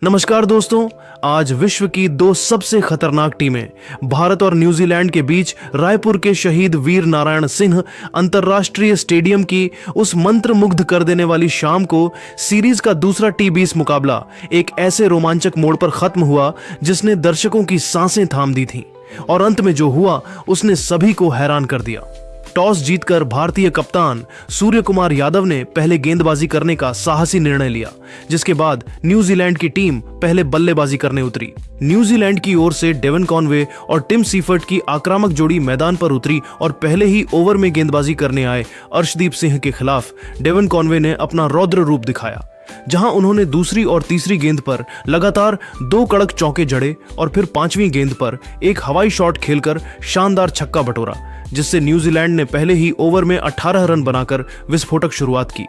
नमस्कार दोस्तों, आज विश्व की दो सबसे खतरनाक टीमें भारत और न्यूजीलैंड के बीच रायपुर के शहीद वीर नारायण सिंह अंतर्राष्ट्रीय स्टेडियम की उस मंत्रमुग्ध कर देने वाली शाम को सीरीज का दूसरा T20 मुकाबला एक ऐसे रोमांचक मोड़ पर खत्म हुआ जिसने दर्शकों की सांसें थाम दी थीं और अंत में जो हुआ उसने सभी को हैरान कर दिया। टॉस जीतकर भारतीय कप्तान सूर्य कुमार यादव ने पहले गेंदबाजी करने का साहसी निर्णय लिया, जिसके बाद न्यूजीलैंड की टीम पहले बल्लेबाजी करने उतरी। न्यूजीलैंड की ओर से डेवन कॉनवे और टिम सीफर्ट की आक्रामक जोड़ी मैदान पर उतरी और पहले ही ओवर में गेंदबाजी करने आए अर्शदीप सिंह के खिलाफ डेवन कॉनवे ने अपना रौद्र रूप दिखाया, जहां उन्होंने दूसरी और तीसरी गेंद पर लगातार 2 कड़क चौके जड़े और फिर 5वीं गेंद पर एक हवाई शॉट खेलकर शानदार छक्का बटोरा, जिससे न्यूजीलैंड ने पहले ही ओवर में 18 रन बनाकर विस्फोटक शुरुआत की।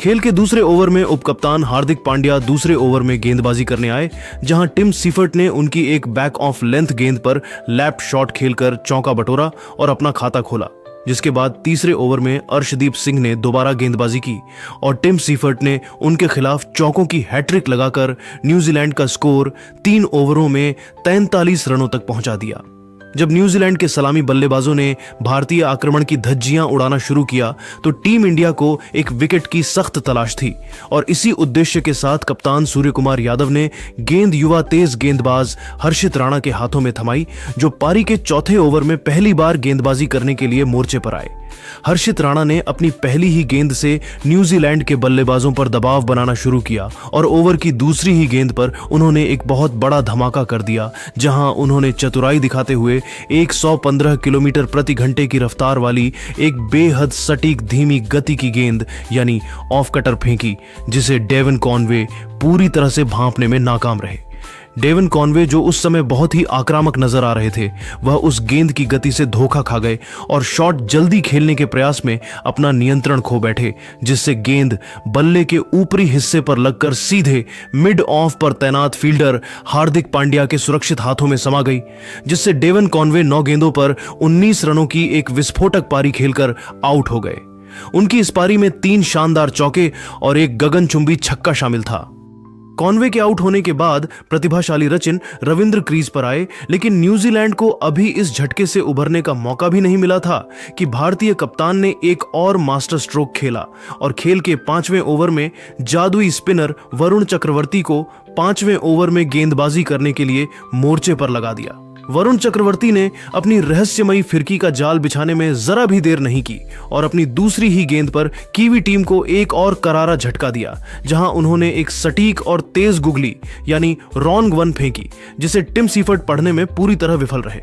खेल के दूसरे ओवर में उपकप्तान हार्दिक पांड्या दूसरे ओवर में गेंदबाजी करने आए, जहां टिम सीफर्ट ने उनकी एक बैक ऑफ लेंथ गेंद पर लैप शॉट खेलकर चौका बटोरा और अपना खाता खोला। जिसके बाद तीसरे ओवर में अर्शदीप सिंह ने दोबारा गेंदबाजी की और टिम सीफर्ट ने उनके खिलाफ चौकों की हैट्रिक लगाकर न्यूजीलैंड का स्कोर 3 ओवरों में 43 रनों तक पहुंचा दिया। जब न्यूजीलैंड के सलामी बल्लेबाजों ने भारतीय आक्रमण की धज्जियां उड़ाना शुरू किया तो टीम इंडिया को एक विकेट की सख्त तलाश थी और इसी उद्देश्य के साथ कप्तान सूर्य कुमार यादव ने गेंद युवा तेज गेंदबाज हर्षित राणा के हाथों में थमाई, जो पारी के चौथे ओवर में पहली बार गेंदबाजी करने के लिए मोर्चे पर आए। हर्षित राणा ने अपनी पहली ही गेंद से न्यूजीलैंड के बल्लेबाजों पर दबाव बनाना शुरू किया और ओवर की दूसरी ही गेंद पर उन्होंने एक बहुत बड़ा धमाका कर दिया, जहां उन्होंने चतुराई दिखाते हुए 115 किलोमीटर प्रति घंटे की रफ्तार वाली एक बेहद सटीक धीमी गति की गेंद यानी ऑफ कटर फेंकी, जिसे डेवन कॉनवे पूरी तरह से भांपने में नाकाम रहे। डेवन कॉनवे, जो उस समय बहुत ही आक्रामक नजर आ रहे थे, वह उस गेंद की गति से धोखा खा गए और शॉट जल्दी खेलने के प्रयास में अपना नियंत्रण खो बैठे, जिससे गेंद बल्ले के ऊपरी हिस्से पर लगकर सीधे मिड ऑफ पर तैनात फील्डर हार्दिक पांड्या के सुरक्षित हाथों में समा गई, जिससे डेवन कॉनवे 9 गेंदों पर 19 रनों की एक विस्फोटक पारी खेलकर आउट हो गए। उनकी इस पारी में 3 शानदार चौके और एक गगनचुंबी छक्का शामिल था। कॉनवे के आउट होने के बाद प्रतिभाशाली रचिन रविंद्र क्रीज पर आए, लेकिन न्यूजीलैंड को अभी इस झटके से उभरने का मौका भी नहीं मिला था कि भारतीय कप्तान ने एक और मास्टर स्ट्रोक खेला और खेल के 5वें ओवर में जादुई स्पिनर वरुण चक्रवर्ती को 5वें ओवर में गेंदबाजी करने के लिए मोर्चे पर लगा दिया। वरुण चक्रवर्ती ने अपनी रहस्यमयी फिरकी का जाल बिछाने में जरा भी देर नहीं की और अपनी दूसरी ही गेंद पर कीवी टीम को एक और करारा झटका दिया, जहां उन्होंने एक सटीक और तेज गुगली यानी रॉन्ग वन फेंकी, जिसे टिम सीफर्ट पढ़ने में पूरी तरह विफल रहे।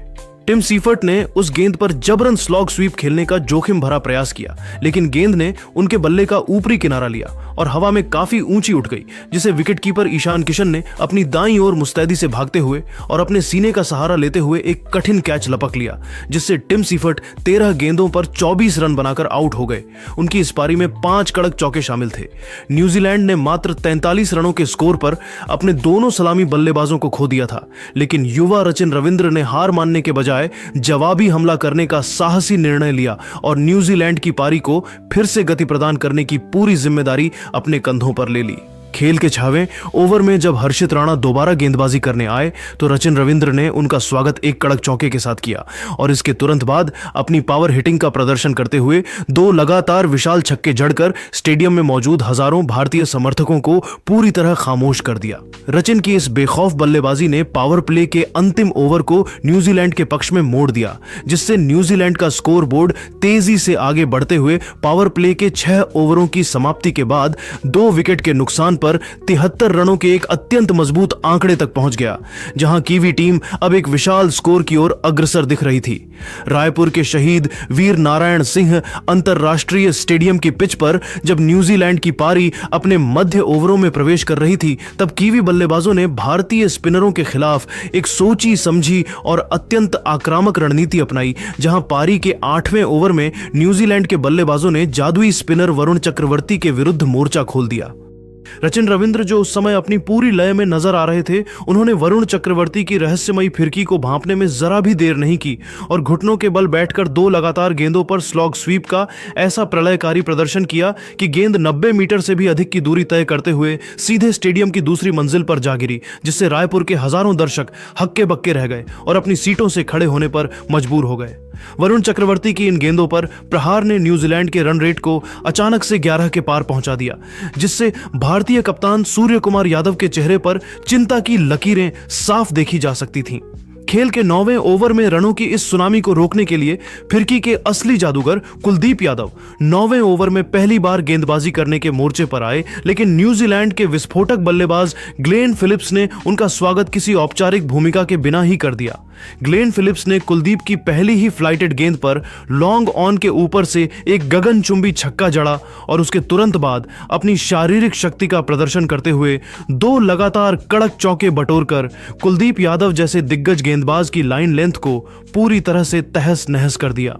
टिम सीफर्ट ने उस गेंद पर जबरन स्लॉग स्वीप खेलने का जोखिम भरा प्रयास किया, लेकिन गेंद ने उनके बल्ले का ऊपरी किनारा लिया और हवा में काफी ऊंची उठ गई, जिसे विकेटकीपर ईशान किशन ने अपनी दाईं ओर मुस्तैदी से भागते हुए और अपने सीने का सहारा लेते हुए एक कठिन कैच लपक लिया, जिससे टिम सीफर्ट 13 गेंदों पर 24 रन बनाकर आउट हो गए। उनकी इस पारी में 5 कड़क चौके शामिल थे। न्यूजीलैंड ने मात्र 43 रनों के स्कोर पर अपने दोनों सलामी बल्लेबाजों को खो दिया था, लेकिन युवा रचिन रविंद्र ने हार मानने के बजाय जवाबी हमला करने का साहसी निर्णय लिया और न्यूजीलैंड की पारी को फिर से गति प्रदान करने की पूरी जिम्मेदारी अपने कंधों पर ले ली। खेल के 6वें ओवर में जब हर्षित राणा दोबारा गेंदबाजी करने आए तो रचिन रविंद्र ने उनका स्वागत एक कड़क चौके के साथ किया और इसके तुरंत बाद अपनी पावर हिटिंग का प्रदर्शन करते हुए 2 लगातार विशाल छक्के जड़कर स्टेडियम में मौजूद हजारों भारतीय समर्थकों को पूरी तरह खामोश कर दिया। रचिन की इस बेखौफ बल्लेबाजी ने पावर प्ले के अंतिम ओवर को न्यूजीलैंड के पक्ष में मोड़ दिया, जिससे न्यूजीलैंड का स्कोर बोर्ड तेजी से आगे बढ़ते हुए पावर प्ले के 6 ओवरों की समाप्ति के बाद 2 विकेट के नुकसान पर 73 रनों के एक अत्यंत मजबूत आंकड़े तक पहुंच गया, जहां कीवी टीम अब एक विशाल स्कोर की ओर अग्रसर दिख रही थी। रायपुर के शहीद वीर नारायण सिंह अंतर्राष्ट्रीय स्टेडियम की पिच पर जब न्यूजीलैंड की पारी अपने मध्य ओवरों में प्रवेश कर रही थी, तब कीवी बल्लेबाजों ने भारतीय स्पिनरों के खिलाफ एक सोची समझी और अत्यंत आक्रामक रणनीति अपनाई, जहां पारी के 8वें ओवर में न्यूजीलैंड के बल्लेबाजों ने जादुई स्पिनर वरुण चक्रवर्ती के विरुद्ध मोर्चा खोल दिया। रचिन रविंद्र, जो उस समय अपनी पूरी लय में नजर आ रहे थे, उन्होंने वरुण चक्रवर्ती की रहस्यमयी फिरकी को भांपने में जरा भी देर नहीं की और घुटनों के बल बैठकर 2 लगातार गेंदों पर स्लॉग स्वीप का ऐसा प्रलयकारी प्रदर्शन किया कि गेंद 90 मीटर से भी अधिक की दूरी तय करते हुए सीधे स्टेडियम की दूसरी मंजिल पर जा गिरी, जिससे रायपुर के हजारों दर्शक हक्के बक्के रह गए और अपनी सीटों से खड़े होने पर मजबूर हो गए। वरुण चक्रवर्ती की इन गेंदों पर प्रहार ने न्यूजीलैंड के रन रेट को अचानक से 11 के पार पहुंचा दिया, जिससे भारतीय कप्तान सूर्य कुमार यादव के चेहरे पर चिंता की लकीरें साफ देखी जा सकती थीं। खेल के 9वें ओवर में रनों की इस सुनामी को रोकने के लिए फिरकी के असली जादूगर कुलदीप यादव 9वें ओवर में पहली बार गेंदबाजी करने के मोर्चे पर आए, लेकिन न्यूजीलैंड के विस्फोटक बल्लेबाज ग्लेन फिलिप्स ने उनका स्वागत किसी औपचारिक भूमिका के बिना ही कर दिया। ग्लेन फिलिप्स ने कुलदीप की पहली ही फ्लाइटेड गेंद पर लॉन्ग ऑन के ऊपर से एक गगनचुंबी छक्का जड़ा और उसके तुरंत बाद अपनी शारीरिक शक्ति का प्रदर्शन करते हुए 2 लगातार कड़क चौके बटोरकर कुलदीप यादव जैसे दिग्गज गेंदबाज की लाइन लेंथ को पूरी तरह से तहस नहस कर दिया।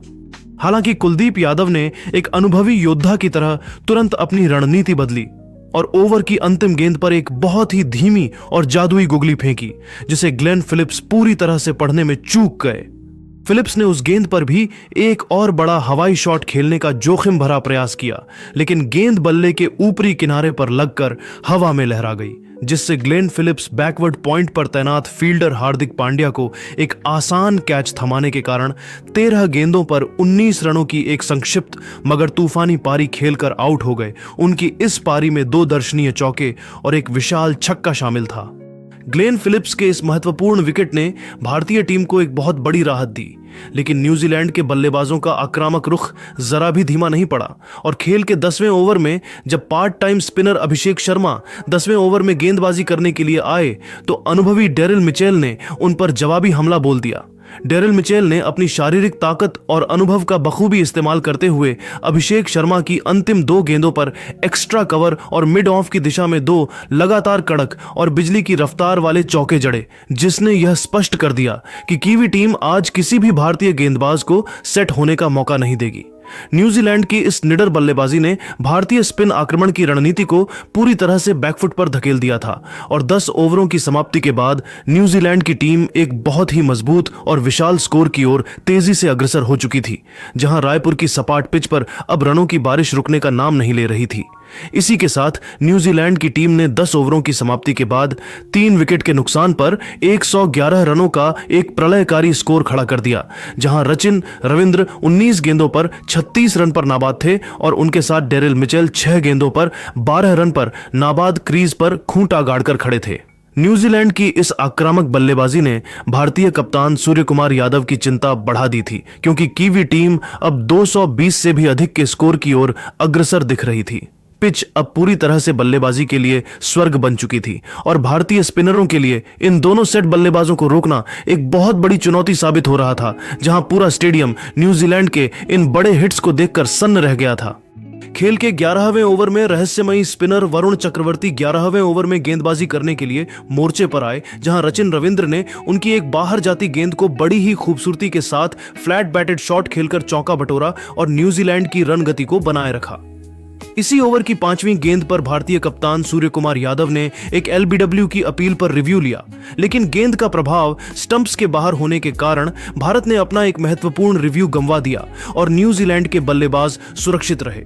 हालांकि कुलदीप यादव ने एक अनुभवी योद्धा की तरह तुरंत अपनी रणनीति बदली और ओवर की अंतिम गेंद पर एक बहुत ही धीमी और जादुई गुगली फेंकी, जिसे ग्लेन फिलिप्स पूरी तरह से पढ़ने में चूक गए। फिलिप्स ने उस गेंद पर भी एक और बड़ा हवाई शॉट खेलने का जोखिम भरा प्रयास किया, लेकिन गेंद बल्ले के ऊपरी किनारे पर लगकर हवा में लहरा गई, जिससे ग्लेन फिलिप्स बैकवर्ड पॉइंट पर तैनात फील्डर हार्दिक पांड्या को एक आसान कैच थमाने के कारण 13 गेंदों पर 19 रनों की एक संक्षिप्त मगर तूफानी पारी खेलकर आउट हो गए। उनकी इस पारी में 2 दर्शनीय चौके और एक विशाल छक्का शामिल था। ग्लेन फिलिप्स के इस महत्वपूर्ण विकेट ने भारतीय टीम को एक बहुत बड़ी राहत दी, लेकिन न्यूजीलैंड के बल्लेबाजों का आक्रामक रुख जरा भी धीमा नहीं पड़ा और खेल के 10वें ओवर में जब part time spinner Abhishek Sharma 10वें ओवर में गेंदबाजी करने के लिए आए तो अनुभवी डेरिल मिचेल ने उन पर जवाबी हमला बोल दिया। डेरिल मिचेल ने अपनी शारीरिक ताकत और अनुभव का बखूबी इस्तेमाल करते हुए अभिषेक शर्मा की अंतिम 2 गेंदों पर एक्स्ट्रा कवर और मिड ऑफ की दिशा में 2 लगातार कड़क और बिजली की रफ्तार वाले चौके जड़े, जिसने यह स्पष्ट कर दिया कि कीवी टीम आज किसी भी भारतीय गेंदबाज को सेट होने का मौका नहीं देगी। न्यूजीलैंड की इस निडर बल्लेबाजी ने भारतीय स्पिन आक्रमण की रणनीति को पूरी तरह से बैकफुट पर धकेल दिया था और 10 ओवरों की समाप्ति के बाद न्यूजीलैंड की टीम एक बहुत ही मजबूत और विशाल स्कोर की ओर तेजी से अग्रसर हो चुकी थी, जहां रायपुर की सपाट पिच पर अब रनों की बारिश रुकने का नाम नहीं ले रही थी। इसी के साथ न्यूजीलैंड की टीम ने 10 ओवरों की समाप्ति के बाद 3 विकेट के नुकसान पर 111 रनों का एक प्रलयकारी स्कोर खड़ा कर दिया, जहां रचिन रविंद्र 19 गेंदों पर 36 रन पर नाबाद थे और उनके साथ डेरिल मिचेल 6 गेंदों पर 12 रन पर नाबाद क्रीज पर खूंटा गाड़कर खड़े थे। न्यूजीलैंड की इस आक्रामक बल्लेबाजी ने भारतीय कप्तान सूर्य कुमार यादव की चिंता बढ़ा दी थी, क्योंकि कीवी टीम अब 220 से भी अधिक के स्कोर की ओर अग्रसर दिख रही थी। पिच अब पूरी तरह से बल्लेबाजी के लिए स्वर्ग बन चुकी थी और भारतीय स्पिनरों के लिए इन दोनों सेट बल्लेबाजों को रोकना एक बहुत बड़ी चुनौती साबित हो रहा था, जहां पूरा स्टेडियम न्यूजीलैंड के इन बड़े हिट्स को देखकर सन्न रह गया था। खेल के 11वें ओवर में रहस्यमयी स्पिनर वरुण चक्रवर्ती 11वें ओवर में गेंदबाजी करने के लिए मोर्चे पर आए, जहां रचिन रविंद्र ने उनकी एक बाहर जाती गेंद को बड़ी ही खूबसूरती के साथ फ्लैट बैटेड शॉट खेलकर चौका बटोरा और न्यूजीलैंड की रन गति को बनाए रखा। इसी ओवर की 5वीं गेंद पर भारतीय कप्तान सूर्य कुमार यादव ने एक एलबीडब्ल्यू की अपील पर रिव्यू लिया, लेकिन गेंद का प्रभाव स्टंप्स के बाहर होने के कारण भारत ने अपना एक महत्वपूर्ण रिव्यू गंवा दिया और न्यूजीलैंड के बल्लेबाज सुरक्षित रहे।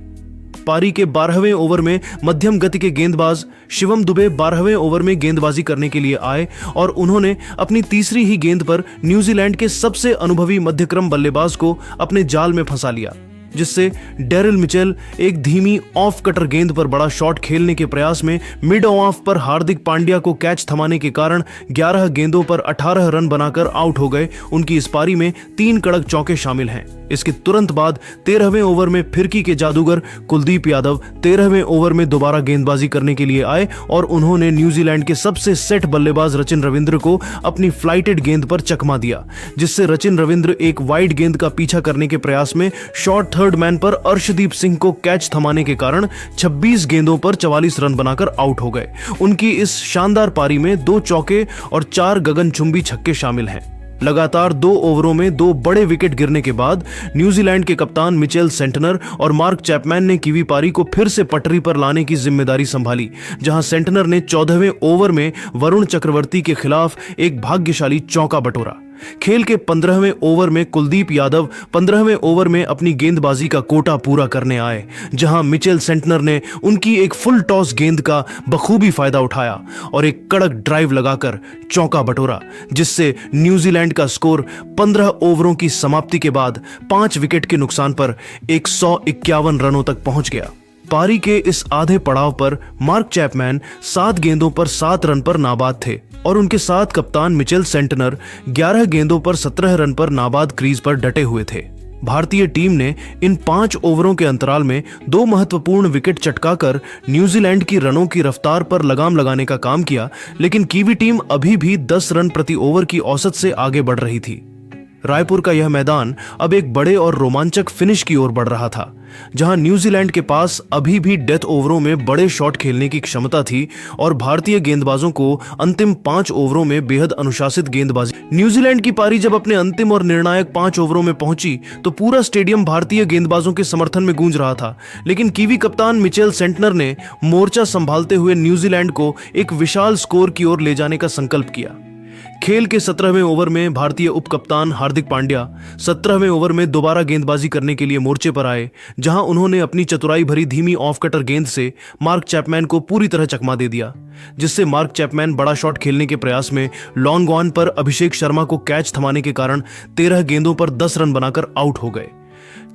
पारी के 12वें ओवर में मध्यम गति के गेंदबाज शिवम दुबे 12वें ओवर में गेंदबाजी करने के लिए आए और उन्होंने अपनी तीसरी ही गेंद पर न्यूजीलैंड के सबसे अनुभवी मध्यक्रम बल्लेबाज को अपने जाल में फंसा लिया, जिससे डेरिल मिचेल एक धीमी ऑफ कटर गेंद पर बड़ा शॉट खेलने के प्रयास में मिड ऑफ पर हार्दिक पांड्या को कैच थमाने के कारण 11 गेंदों पर 18 रन बनाकर आउट हो गए। उनकी इस पारी में 3 कड़क चौके शामिल हैं। इसके तुरंत बाद 13वें ओवर में फिरकी के जादूगर कुलदीप यादव 13वें ओवर में दोबारा गेंदबाजी करने के लिए आए और उन्होंने न्यूजीलैंड के सबसे सेट बल्लेबाज रचिन रविंद्र को अपनी फ्लाइटेड गेंद पर चकमा दिया, जिससे रचिन रविंद्र एक वाइड गेंद का पीछा करने के प्रयास में शॉर्ट थर्ड मैन पर अर्शदीप सिंह को कैच थमाने के कारण 26 गेंदों पर 44 रन बनाकर आउट हो गए। उनकी इस शानदार पारी में 2 चौके और 4 गगनचुंबी छक्के शामिल हैं। लगातार 2 ओवरों में 2 बड़े विकेट गिरने के बाद न्यूजीलैंड के कप्तान मिचेल सेंटनर और मार्क चैपमैन ने कीवी पारी को फिर से पटरी पर लाने की जिम्मेदारी संभाली, जहां सेंटनर ने 14वें ओवर में वरुण चक्रवर्ती के खिलाफ एक भाग्यशाली चौका बटोरा। खेल के 15वें ओवर में कुलदीप यादव 15वें ओवर में अपनी गेंदबाजी का कोटा पूरा करने आए, जहां मिचेल सेंटनर ने उनकी एक फुल टॉस गेंद का बखूबी फायदा उठाया और एक कड़क ड्राइव लगाकर चौका बटोरा, जिससे न्यूजीलैंड का स्कोर 15 ओवरों की समाप्ति के बाद 5 विकेट के नुकसान पर 151 रनों तक पहुंच गया। पारी के इस आधे पड़ाव पर मार्क चैपमैन 7 गेंदों पर 7 रन पर नाबाद थे और उनके साथ कप्तान मिचेल सेंटनर 11 गेंदों पर 17 रन पर नाबाद क्रीज पर डटे हुए थे। भारतीय टीम ने इन 5 ओवरों के अंतराल में 2 महत्वपूर्ण विकेट चटकाकर न्यूजीलैंड की रनों की रफ्तार पर लगाम लगाने का काम किया, लेकिन कीवी टीम अभी भी 10 रन प्रति ओवर की औसत से आगे बढ़ रही थी। रायपुर का यह मैदान अब एक बड़े और रोमांचक फिनिश की ओर बढ़ रहा था, जहां न्यूजीलैंड के पास अभी भी डेथ ओवरों में बड़े शॉट खेलने की क्षमता थी और भारतीय गेंदबाजों को अंतिम 5 ओवरों में बेहद अनुशासित गेंदबाजी। न्यूजीलैंड की पारी जब अपने अंतिम और निर्णायक 5 ओवरों में पहुंची तो पूरा स्टेडियम भारतीय गेंदबाजों के समर्थन में गूंज रहा था, लेकिन कीवी कप्तान मिचेल सेंटनर ने मोर्चा संभालते हुए न्यूजीलैंड को एक विशाल स्कोर की ओर ले जाने का संकल्प किया। खेल के 17वें ओवर में भारतीय उप कप्तान हार्दिक पांड्या 17वें ओवर में दोबारा गेंदबाजी करने के लिए मोर्चे पर आए, जहां उन्होंने अपनी चतुराई भरी धीमी ऑफ कटर गेंद से मार्क चैपमैन को पूरी तरह चकमा दे दिया, जिससे मार्क चैपमैन बड़ा शॉट खेलने के प्रयास में लॉन्ग ऑन पर अभिषेक शर्मा को कैच थमाने के कारण 13 गेंदों पर 10 रन बनाकर आउट हो गए।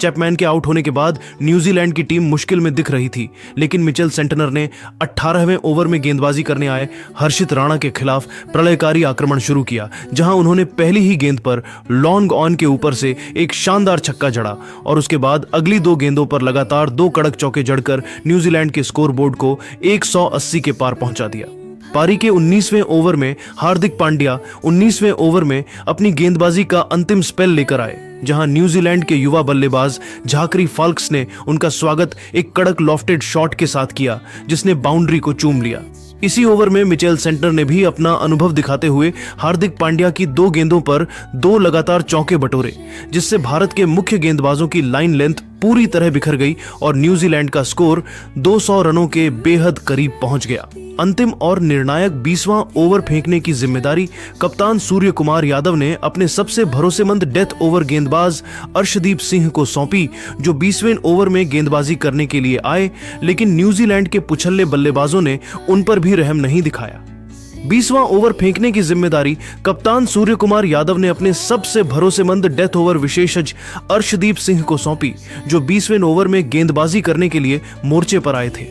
चैपमैन के आउट होने के बाद न्यूजीलैंड की टीम मुश्किल में दिख रही थी, लेकिन मिचेल सेंटनर ने 18वें ओवर में गेंदबाजी करने आए हर्षित राणा के खिलाफ प्रलयकारी आक्रमण शुरू किया, जहां उन्होंने पहली ही गेंद पर लॉन्ग ऑन के ऊपर से एक शानदार छक्का जड़ा और उसके बाद अगली 2 गेंदों पर लगातार 2 कड़क चौके जड़कर न्यूजीलैंड के स्कोरबोर्ड को 180 के पार पहुंचा दिया। पारी के 19वें ओवर में हार्दिक पांड्या 19वें ओवर में अपनी गेंदबाजी का अंतिम स्पेल लेकर आए, जहां न्यूजीलैंड के युवा बल्लेबाज झाकरी फाल्क्स ने उनका स्वागत एक कड़क लॉफ्टेड शॉट के साथ किया, जिसने बाउंड्री को चूम लिया। इसी ओवर में मिचेल सेंटनर ने भी अपना अनुभव दिखाते हुए हार्दिक पांड्या की 2 गेंदों पर 2 लगातार चौके बटोरे, जिससे भारत के मुख्य गेंदबाजों की लाइन लेंथ पूरी तरह बिखर गई और न्यूजीलैंड का स्कोर 200 रनों के बेहद करीब पहुंच गया। अंतिम और निर्णायक 20वां ओवर फेंकने की जिम्मेदारी कप्तान सूर्य कुमार यादव ने अपने सबसे भरोसेमंद डेथ ओवर गेंदबाज अर्शदीप सिंह को सौंपी, जो 20वें ओवर में गेंदबाजी करने के लिए आए, लेकिन न्यूजीलैंड के पुछल्ले बल्लेबाजों ने उन पर भी रहम नहीं दिखाया। 20वां ओवर फेंकने की जिम्मेदारी कप्तान सूर्य कुमार यादव ने अपने सबसे भरोसेमंद डेथ ओवर विशेषज्ञ अर्शदीप सिंह को सौंपी, जो 20वें ओवर में गेंदबाजी करने के लिए मोर्चे पर आए थे।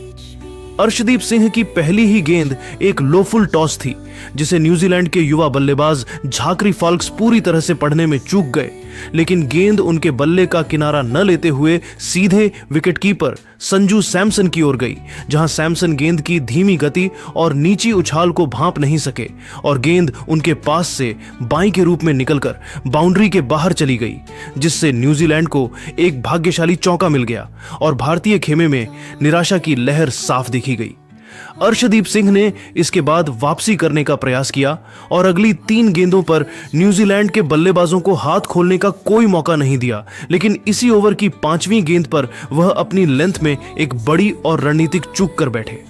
अर्शदीप सिंह की पहली ही गेंद एक लो फुल टॉस थी, जिसे न्यूजीलैंड के युवा बल्लेबाज झाकरी फाल्क्स पूरी तरह से पढ़ने में चूक गए, लेकिन गेंद उनके बल्ले का किनारा न लेते हुए सीधे विकेटकीपर संजू सैमसन की ओर गई, जहां सैमसन गेंद की धीमी गति और नीची उछाल को भांप नहीं सके और गेंद उनके पास से बाई के रूप में निकलकर बाउंड्री के बाहर चली गई, जिससे न्यूजीलैंड को एक भाग्यशाली चौका मिल गया और भारतीय खेमे में निराशा की लहर साफ दिखी गई। अर्शदीप सिंह ने इसके बाद वापसी करने का प्रयास किया और अगली 3 गेंदों पर न्यूजीलैंड के बल्लेबाजों को हाथ खोलने का कोई मौका नहीं दिया, लेकिन इसी ओवर की 5वीं गेंद पर वह अपनी लेंथ में एक बड़ी और रणनीतिक चूक कर बैठे।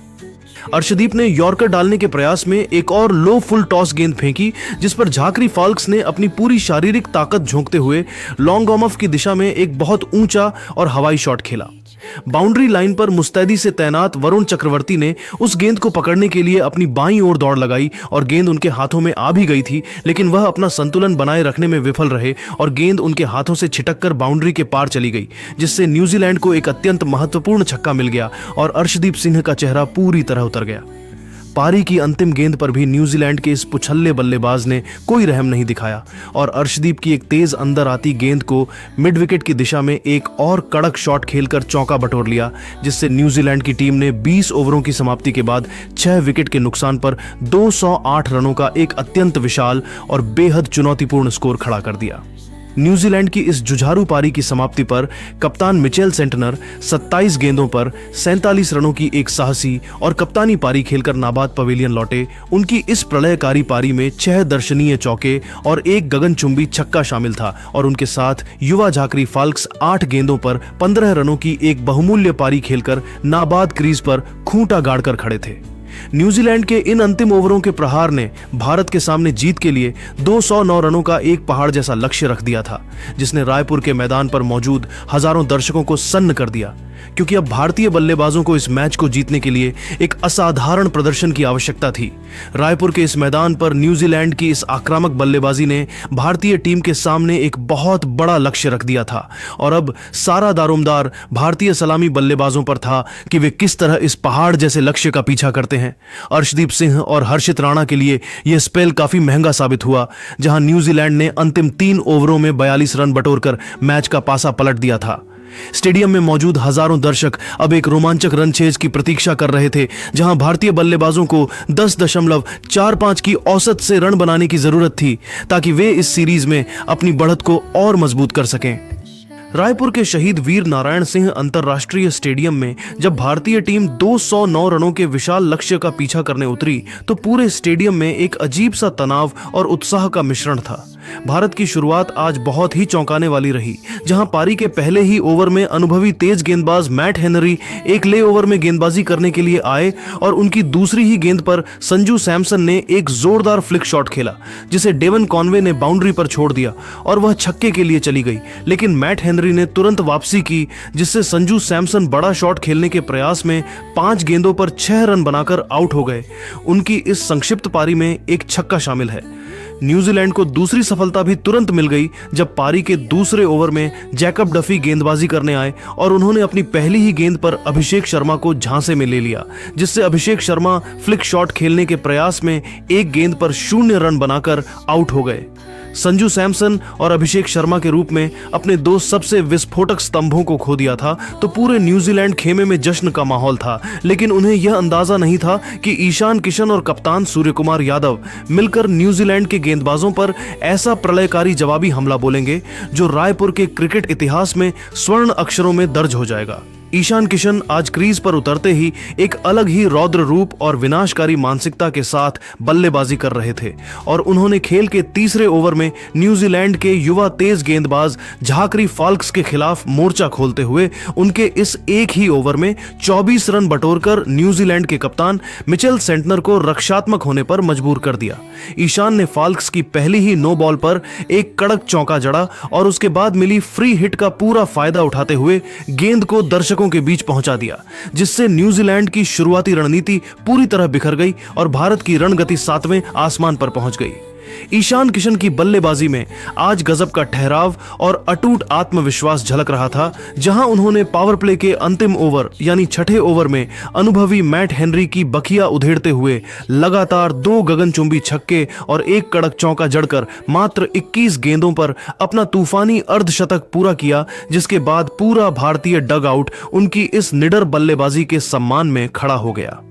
अर्शदीप ने यॉर्कर डालने के प्रयास में एक और लो फुल टॉस गेंद फेंकी, जिस पर झाकरी फाल्क्स ने अपनी पूरी शारीरिक ताकत झोंकते हुए लॉन्ग ऑन ऑफ की दिशा में एक बहुत ऊंचा और हवाई शॉट खेला। बाउंड्री लाइन पर मुस्तैदी से तैनात वरुण चक्रवर्ती ने उस गेंद को पकड़ने के लिए अपनी बाईं ओर दौड़ लगाई और गेंद उनके हाथों में आ भी गई थी, लेकिन वह अपना संतुलन बनाए रखने में विफल रहे और गेंद उनके हाथों से छिटककर बाउंड्री के पार चली गई, जिससे न्यूजीलैंड को एक अत्यंत महत्वपूर्ण छक्का मिल गया और अर्शदीप सिंह का चेहरा पूरी तरह उतर गया। पारी की अंतिम गेंद पर भी न्यूजीलैंड के इस पुछल्ले बल्लेबाज ने कोई रहम नहीं दिखाया और अर्शदीप की एक तेज अंदर आती गेंद को मिड विकेट की दिशा में एक और कड़क शॉट खेलकर चौका बटोर लिया, जिससे न्यूजीलैंड की टीम ने 20 ओवरों की समाप्ति के बाद 6 विकेट के नुकसान पर 208 रनों का एक अत्यंत विशाल और बेहद चुनौतीपूर्ण स्कोर खड़ा कर दिया। न्यूजीलैंड की इस जुझारू पारी की समाप्ति पर कप्तान मिचेल सेंटनर 27 गेंदों पर 47 रनों की एक साहसी और कप्तानी पारी खेलकर नाबाद पवेलियन लौटे। उनकी इस प्रलयकारी पारी में 6 दर्शनीय चौके और 1 गगनचुंबी छक्का शामिल था और उनके साथ युवा झाकरी फाल्क्स 8 गेंदों पर 15 रनों की एक बहुमूल्य पारी खेलकर नाबाद क्रीज पर खूंटा गाड़कर खड़े थे। न्यूजीलैंड के इन अंतिम ओवरों के प्रहार ने भारत के सामने जीत के लिए 209 रनों का एक पहाड़ जैसा लक्ष्य रख दिया था, जिसने रायपुर के मैदान पर मौजूद हजारों दर्शकों को सन्न कर दिया, क्योंकि अब भारतीय बल्लेबाजों को इस मैच को जीतने के लिए एक असाधारण प्रदर्शन की आवश्यकता थी। रायपुर के इस मैदान पर न्यूजीलैंड की इस आक्रामक बल्लेबाजी ने भारतीय टीम के सामने एक बहुत बड़ा लक्ष्य रख दिया था और अब सारा दारोमदार भारतीय सलामी बल्लेबाजों पर था कि वे किस तरह इस पहाड़ जैसे लक्ष्य का पीछा करते हैं। अर्शदीप सिंह और हर्षित राणा के लिए यह स्पेल काफी महंगा साबित हुआ, जहां न्यूजीलैंड ने अंतिम 3 ओवरों में 42 रन बटोरकर मैच का पासा पलट दिया था। स्टेडियम में मौजूद हजारों दर्शक अब एक रोमांचक रनचेज की प्रतीक्षा कर रहे थे, जहां भारतीय बल्लेबाजों को 10.45 की औसत से रन बनाने की जरूरत थी ताकि वे इस सीरीज में अपनी बढ़त को और मजबूत कर सकें। रायपुर के शहीद वीर नारायण सिंह अंतरराष्ट्रीय स्टेडियम में जब भारतीय टीम 209 रनों के विशाल लक्ष्य का पीछा करने उतरी तो पूरे स्टेडियम में एक अजीब सा तनाव और उत्साह का मिश्रण था। भारत की शुरुआत आज बहुत ही चौंकाने वाली रही, जहां पारी के पहले ही ओवर में अनुभवी तेज गेंदबाज मैट हेनरी एक ले ओवर में गेंदबाजी करने के लिए आए और उनकी दूसरी ही गेंद पर संजू सैमसन ने एक जोरदार फ्लिक शॉट खेला, जिसे डेवन कॉनवे ने बाउंड्री पर छोड़ दिया और वह छक्के के लिए चली गई। लेकिन मैट हेनरी ने तुरंत वापसी की, जिससे संजू सैमसन बड़ा शॉट खेलने के प्रयास में 5 गेंदों पर 6 रन बनाकर आउट हो गए। उनकी इस संक्षिप्त पारी में एक छक्का शामिल है। न्यूजीलैंड को दूसरी सफलता भी तुरंत मिल गई जब पारी के दूसरे ओवर में जैकब डफी गेंदबाजी करने आए और उन्होंने अपनी पहली ही गेंद पर अभिषेक शर्मा को झांसे में ले लिया, जिससे अभिषेक शर्मा फ्लिक शॉट खेलने के प्रयास में एक गेंद पर 0 रन बनाकर आउट हो गए। संजू सैमसन और अभिषेक शर्मा के रूप में अपने 2 सबसे विस्फोटक स्तंभों को खो दिया था तो पूरे न्यूजीलैंड खेमे में जश्न का माहौल था, लेकिन उन्हें यह अंदाजा नहीं था कि ईशान किशन और कप्तान सूर्यकुमार यादव मिलकर न्यूजीलैंड के गेंदबाजों पर ऐसा प्रलयकारी जवाबी हमला बोलेंगे जो रायपुर के क्रिकेट इतिहास में स्वर्ण अक्षरों में दर्ज हो जाएगा। ईशान किशन आज क्रीज पर उतरते ही एक अलग ही रौद्र रूप और विनाशकारी मानसिकता के साथ बल्लेबाजी कर रहे थे और उन्होंने खेल के तीसरे ओवर में न्यूजीलैंड के युवा तेज गेंदबाज झाकरी फाल्क्स के खिलाफ मोर्चा खोलते हुए उनके इस एक ही ओवर में 24 रन बटोरकर न्यूजीलैंड के कप्तान मिचेल सेंटनर को रक्षात्मक होने पर मजबूर कर दिया। ईशान ने फाल्क्स की पहली ही नो बॉल पर एक कड़क चौका जड़ा और उसके बाद मिली फ्री हिट का पूरा फायदा उठाते हुए गेंद को दर्शकों के बीच पहुंचा दिया, जिससे न्यूजीलैंड की शुरुआती रणनीति पूरी तरह बिखर गई और भारत की रणगति 7वें आसमान पर पहुंच गई। ईशान किशन की बल्लेबाजी में आज गजब का ठहराव और अटूट आत्मविश्वास झलक रहा था, जहां उन्होंने पावर प्ले के अंतिम ओवर यानी 6ठे ओवर में अनुभवी मैट हेनरी की बखिया उधेड़ते हुए लगातार 2 गगनचुंबी छक्के और एक कड़क चौका जड़कर मात्र 21 गेंदों पर अपना तूफानी अर्धशतक पूरा किया, जिसके बाद पूरा भारतीय डग आउट उनकी इस निडर बल्लेबाजी के सम्मान में खड़ा हो गया।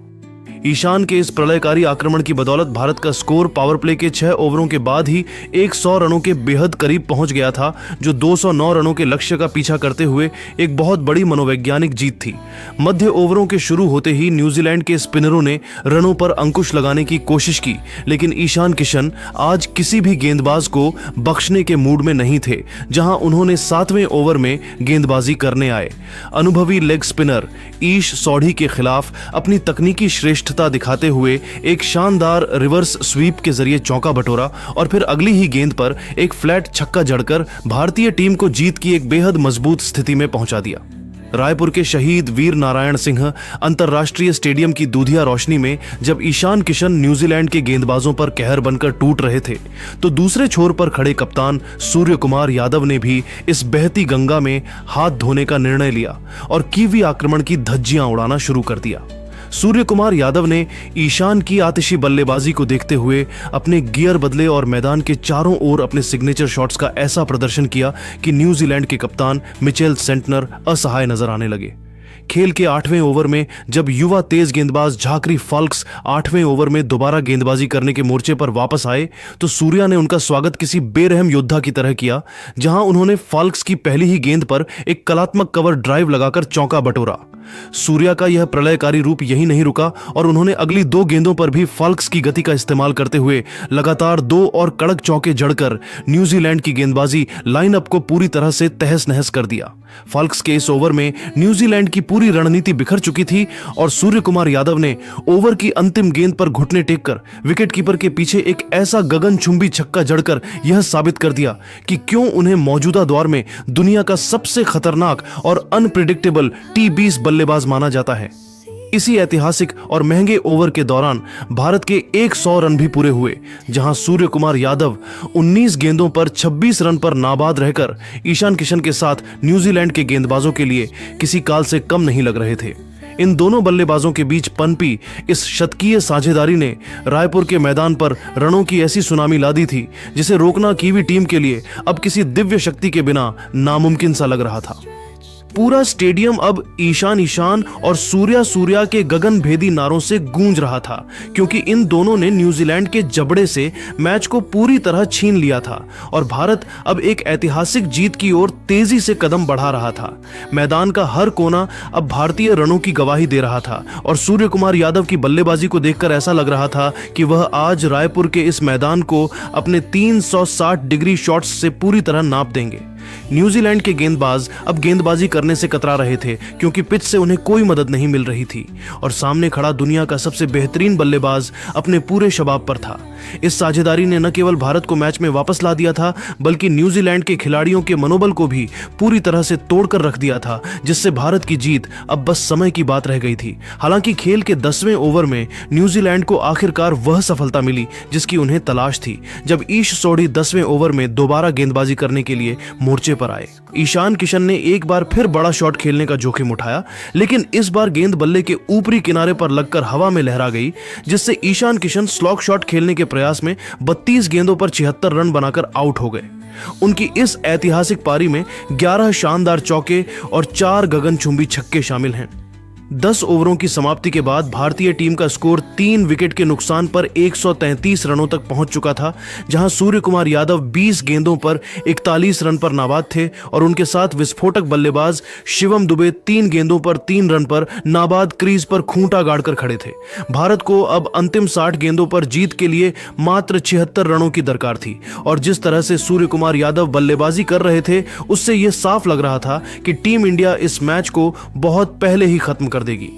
ईशान के इस प्रलयकारी आक्रमण की बदौलत भारत का स्कोर पावर प्ले के 6 ओवरों के बाद ही 100 रनों के बेहद करीब पहुंच गया था, जो 209 रनों के लक्ष्य का पीछा करते हुए एक बहुत बड़ी मनोवैज्ञानिक जीत थी। मध्य ओवरों के शुरू होते ही न्यूजीलैंड के स्पिनरों ने रनों पर अंकुश लगाने की कोशिश की, लेकिन ईशान किशन आज किसी भी गेंदबाज को बख्शने के मूड में नहीं थे, जहां उन्होंने 7वें ओवर में गेंदबाजी करने आए। अनुभवी लेग स्पिनर ईश सौढ़ी के खिलाफ अपनी तकनीकी श्रेष्ठता दिखाते हुए एक शानदार रिवर्स स्वीप के जरिए चौका बटोरा और फिर अगली ही गेंद पर एक फ्लैट छक्का जड़कर भारतीय टीम को जीत की एक बेहद मजबूत स्थिति में पहुंचा दिया। रायपुर के शहीद वीर नारायण सिंह अंतरराष्ट्रीय स्टेडियम की दूधिया रोशनी में जब ईशान किशन न्यूजीलैंड के गेंदबाजों पर कहर बनकर टूट रहे थे, तो दूसरे छोर पर खड़े कप्तान सूर्यकुमार यादव ने भी इस बहती गंगा में हाथ धोने का निर्णय लिया और कीवी आक्रमण की धज्जियां उड़ाना शुरू कर दिया। सूर्यकुमार यादव ने ईशान की आतिशी बल्लेबाजी को देखते हुए अपने गियर बदले और मैदान के चारों ओर अपने सिग्नेचर शॉट्स का ऐसा प्रदर्शन किया कि न्यूजीलैंड के कप्तान मिचेल सेंटनर असहाय नजर आने लगे। खेल के 8वें ओवर में जब युवा तेज गेंदबाज झाकरी फाल्क्स 8वें ओवर में दोबारा गेंदबाजी करने के मोर्चे पर वापस आए तो सूर्या ने उनका स्वागत किसी बेरहम योद्धा की तरह किया, जहां उन्होंने फाल्क्स की पहली ही गेंद पर एक कलात्मक कवर ड्राइव लगाकर चौका बटोरा। सूर्या का यह प्रलयकारी रूप यही नहीं रुका और उन्होंने अगली 2 गेंदों पर भी फाल्क्स की गति का इस्तेमाल करते हुए लगातार 2 और कड़क चौके जड़कर न्यूजीलैंड की गेंदबाजी लाइनअप को पूरी तरह से तहस नहस कर दिया। फाल्क्स के इस ओवर में न्यूजीलैंड की पूरी रणनीति बिखर चुकी थी और सूर्य कुमार यादव ने ओवर की अंतिम गेंद पर घुटने टेककर विकेटकीपर के पीछे एक ऐसा गगनचुंबी छक्का जड़कर यह साबित कर दिया कि क्यों उन्हें मौजूदा दौर में दुनिया का सबसे खतरनाक और अनप्रिडिक्टेबल T20 बल्लेबाज माना जाता है। इसी ऐतिहासिक और महंगे ओवर के दौरान भारत के 100 रन भी पूरे हुए, जहां सूर्य कुमार यादव 19 गेंदों पर 26 रन पर नाबाद रहकर ईशान किशन के साथ न्यूजीलैंड के गेंदबाजों के लिए किसी काल से कम नहीं लग रहे थे। इन दोनों बल्लेबाजों के बीच पनपी इस शतकीय साझेदारी ने रायपुर के मैदान पर रनों की ऐसी सुनामी ला दी थी जिसे रोकना कीवी टीम के लिए अब किसी दिव्य शक्ति के बिना नामुमकिन सा लग रहा था। पूरा स्टेडियम अब ईशान और सूर्या के गगनभेदी नारों से गूंज रहा था, क्योंकि इन दोनों ने न्यूजीलैंड के जबड़े से मैच को पूरी तरह छीन लिया था और भारत अब एक ऐतिहासिक जीत की ओर तेजी से कदम बढ़ा रहा था। मैदान का हर कोना अब भारतीय रनों की गवाही दे रहा था और सूर्य कुमार यादव की बल्लेबाजी को देखकर ऐसा लग रहा था कि वह आज रायपुर के इस मैदान को अपने 360 डिग्री शॉट्स से पूरी तरह नाप देंगे। न्यूजीलैंड के गेंदबाज अब गेंदबाजी करने से कतरा रहे थे, क्योंकि पिच से उन्हें कोई मदद नहीं मिल रही थी और सामने खड़ा दुनिया का सबसे बेहतरीन बल्लेबाज अपने पूरे शबाब पर था। इस साझेदारी ने न केवल भारत को मैच में वापस ला दिया था, बल्कि न्यूजीलैंड के खिलाड़ियों के मनोबल को भी पूरी तरह से तोड़कर रख दिया था, जिससे भारत की जीत अब बस समय की बात रह गई थी। हालांकि खेल के 10वें ओवर में न्यूजीलैंड को आखिरकार वह सफलता मिली जिसकी उन्हें तलाश थी, जब ईश सोढ़ी 10वें ओवर में दोबारा गेंदबाजी करने के लिए मोर्चे पर आए। ईशान किशन ने एक बार फिर बड़ा शॉट खेलने का जोखिम उठाया, लेकिन इस बार गेंद बल्ले के ऊपरी किनारे पर लगकर हवा में लहरा गई, जिससे ईशान किशन स्लॉग शॉट खेलने के प्रयास में 32 गेंदों पर 76 रन बनाकर आउट हो गए। उनकी इस ऐतिहासिक पारी में 11 शानदार चौके और 4 गगनचुंबी छक्के शामिल हैं। 10 ओवरों की समाप्ति के बाद भारतीय टीम का स्कोर 3 विकेट के नुकसान पर 133 रनों तक पहुंच चुका था, जहां सूर्य कुमार यादव 20 गेंदों पर 41 रन पर नाबाद थे और उनके साथ विस्फोटक बल्लेबाज शिवम दुबे 3 गेंदों पर 3 रन पर नाबाद क्रीज पर खूंटा गाड़कर खड़े थे। भारत को अब अंतिम 60 गेंदों पर जीत के लिए मात्र 76 रनों की दरकार थी और जिस तरह से सूर्य कुमार यादव बल्लेबाजी कर रहे थे, उससे यह साफ लग रहा था कि टीम इंडिया इस मैच को बहुत पहले ही खत्म कर देगी।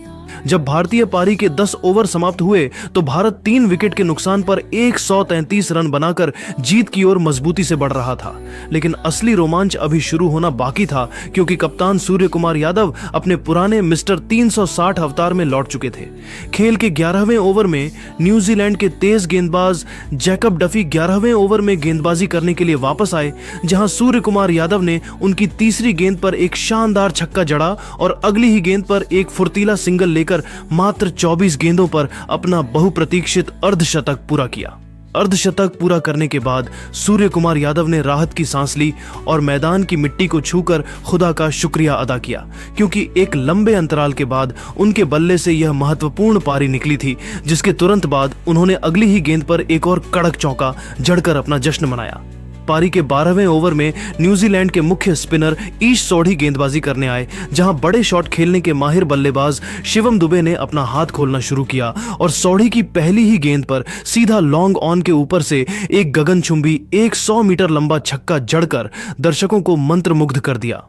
जब भारतीय पारी के 10 ओवर समाप्त हुए तो भारत 3 विकेट के नुकसान पर 133 रन बनाकर जीत की ओर मजबूती से बढ़ रहा था। लेकिन असली रोमांच अभी शुरू होना बाकी था, क्योंकि कप्तान सूर्य कुमार यादव अपने पुराने मिस्टर 360 अवतार में लौट चुके थे। खेल के 11वें ओवर में न्यूजीलैंड के तेज गेंदबाज जैकब डफी 11वें ओवर में गेंदबाजी करने के लिए वापस आए, जहां सूर्य कुमार यादव ने उनकी तीसरी गेंद पर एक शानदार छक्का जड़ा और अगली ही गेंद पर एक फुर्तीला सिंगल लेकर मात्र 24 गेंदों पर अपना बहुप्रतीक्षित अर्धशतक पूरा किया। अर्धशतक पूरा करने के बाद सूर्य कुमार यादव ने राहत की सांस ली और मैदान की मिट्टी को छूकर खुदा का शुक्रिया अदा किया, क्योंकि एक लंबे अंतराल के बाद उनके बल्ले से यह महत्वपूर्ण पारी निकली थी, जिसके तुरंत बाद उन्होंने अगली ही गेंद पर एक और कड़क चौका जड़कर अपना जश्न मनाया। पारी के 12वें ओवर में न्यूजीलैंड के मुख्य स्पिनर ईश सोढ़ी गेंदबाजी करने आए, जहां बड़े शॉट खेलने के माहिर बल्लेबाज शिवम दुबे ने अपना हाथ खोलना शुरू किया और सोढ़ी की पहली ही गेंद पर सीधा लॉन्ग ऑन के ऊपर से एक गगनचुंबी 100 मीटर लंबा छक्का जड़कर दर्शकों को मंत्रमुग्ध कर दिया।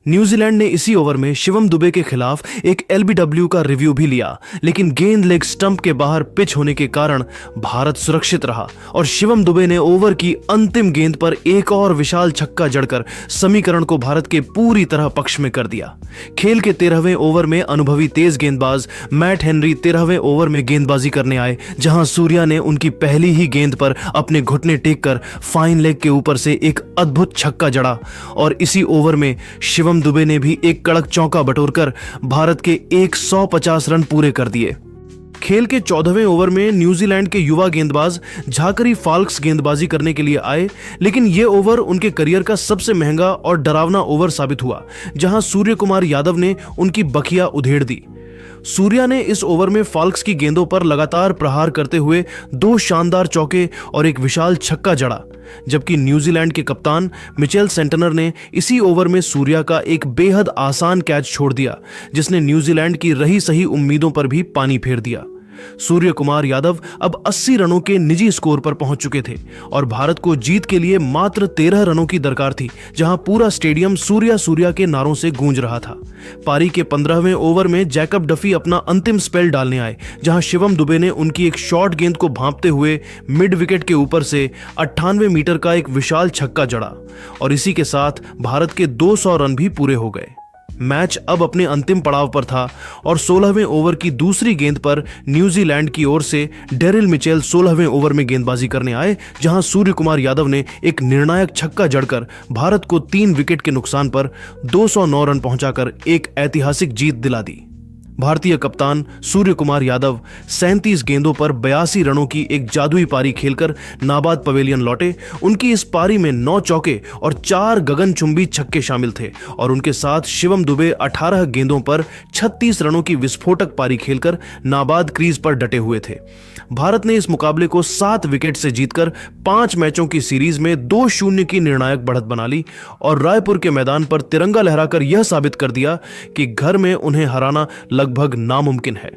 न्यूजीलैंड ने इसी ओवर में शिवम दुबे के खिलाफ एक LBW का रिव्यू भी लिया, लेकिन गेंद लेग स्टंप के बाहर पिच होने के कारण भारत सुरक्षित रहा और शिवम दुबे ने ओवर की अंतिम गेंद पर एक और विशाल छक्का जड़कर समीकरण को भारत के पूरी तरह पक्ष में कर दिया। खेल के 13वें ओवर में अनुभवी तेज गेंदबाज मैट हेनरी 13वें ओवर में गेंदबाजी करने आए, जहां सूर्या ने उनकी पहली ही गेंद पर अपने घुटने टेक कर फाइन लेग के ऊपर से एक अद्भुत छक्का जड़ा और इसी ओवर में शिवम दुबे ने भी एक कड़क चौका बटोरकर भारत के 150 रन पूरे कर दिए। खेल के 14वें ओवर में न्यूजीलैंड के युवा गेंदबाज झाकरी फाल्क्स गेंदबाजी करने के लिए आए, लेकिन यह ओवर उनके करियर का सबसे महंगा और डरावना ओवर साबित हुआ, जहां सूर्य कुमार यादव ने उनकी बखिया उधेड़ दी। सूर्या ने इस ओवर में फाल्क्स की गेंदों पर लगातार प्रहार करते हुए 2 शानदार चौके और एक विशाल छक्का जड़ा, जबकि न्यूजीलैंड के कप्तान मिचेल सेंटनर ने इसी ओवर में सूर्या का एक बेहद आसान कैच छोड़ दिया, जिसने न्यूजीलैंड की रही सही उम्मीदों पर भी पानी फेर दिया। सूर्य कुमार यादव अब 80 रनों के निजी स्कोर पर पहुंच चुके थे और भारत को जीत के लिए मात्र 13 रनों की दरकार थी, जहां पूरा स्टेडियम सूर्या सूर्या के नारों से गूंज रहा था। पारी के 15वें ओवर में जैकब डफी अपना अंतिम स्पेल डालने आए, जहां शिवम दुबे ने उनकी एक शॉर्ट गेंद को भांपते हुए मिड विकेट के ऊपर से 98 मीटर का एक विशाल छक्का जड़ा और इसी के साथ भारत के 200 रन भी पूरे हो गए। मैच अब अपने अंतिम पड़ाव पर था और 16वें ओवर की दूसरी गेंद पर न्यूजीलैंड की ओर से डेरिल मिचेल 16वें ओवर में गेंदबाजी करने आए, जहां सूर्य कुमार यादव ने एक निर्णायक छक्का जड़कर भारत को 3 विकेट के नुकसान पर 209 रन पहुंचाकर एक ऐतिहासिक जीत दिला दी। भारतीय कप्तान सूर्य कुमार यादव 37 गेंदों पर 82 रनों की एक जादुई पारी खेलकर नाबाद पवेलियन लौटे। उनकी इस पारी में 9 चौके और 4 गगनचुंबी छक्के शामिल थे और उनके साथ शिवम दुबे 18 गेंदों पर 36 रनों की विस्फोटक पारी खेलकर नाबाद क्रीज पर डटे हुए थे। भारत ने इस मुकाबले को 7 विकेट से जीतकर 5 मैचों की सीरीज में 2-0 की निर्णायक बढ़त बना ली और रायपुर के मैदान पर तिरंगा लहराकर यह साबित कर दिया कि घर में उन्हें हराना लगभग नामुमकिन है।